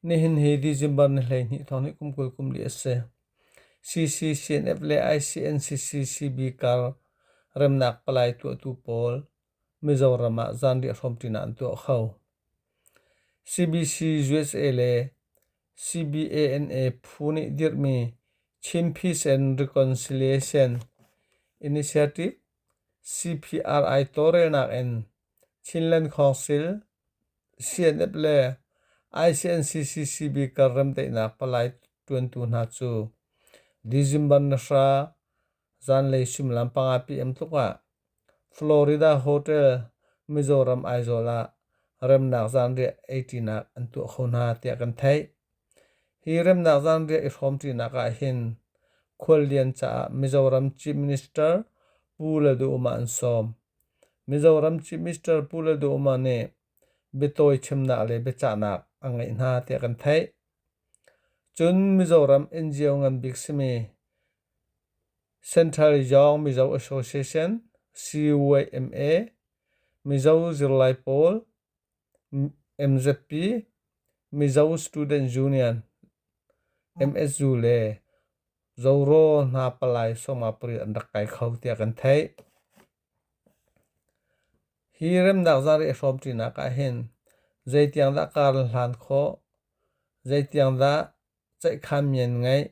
nihin he di jimbar ni hlei ni thong ni kumkul kum li ase CCCNF le ICNCCCB kar remnak palai tu pol Mizorama zanri romtina antu khaw CBC USA le CBANA phuni dirmi Chin Peace and Reconciliation Initiative CPRI Torel nak en Chinland Council CNF le ICNCCCB karram te nak palai 22 na chu December na sa zan le sim lampanga PM tuka Florida Hotel Mizoram Aizola rem nak zan re 80 nak antu khona te kan thai hi rem nak zan re ikhom ti naka hin kholian cha Mizoram Chief Minister Pula du uma ansom Mizoram Chief Minister Pula du uma ne betoi chimna le bechana angai na te kan thai chun Mizoram NGO ngam biksimi Central Yong Mizo Association CYMA Mizo Zirlai Pol MZP Mizo Student Union MSU le Zoro na palai soma pri andakai khau tia kan thai hirem dak zari somti na ka hin zaitiang da kar hlan kho zaitiang da chai kham yen ngai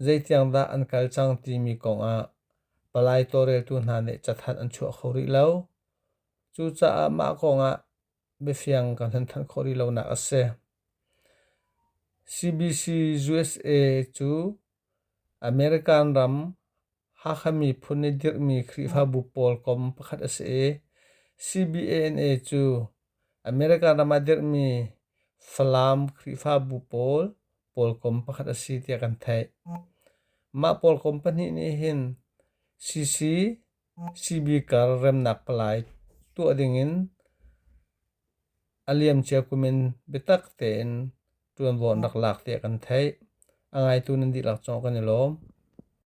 zaitiang da an kal chang ti mi kong a palai tore tu na ne chathan an chu khori lo chu cha ma kong a be fiang kan than khori lo na ase CBC USA chu American ram ha khami phuni dir mi khri pha bu pol kom pakhat ase CBANA chu American ram dir mi flam khri pha bu pol kom pakhat ase tia kan thai ma pol company ni hin CC CB kar rem nak palai tu adingin aliam chia kumin betak ten tuan bon rak lak te kan thai angai tu nan di lak chong kan lom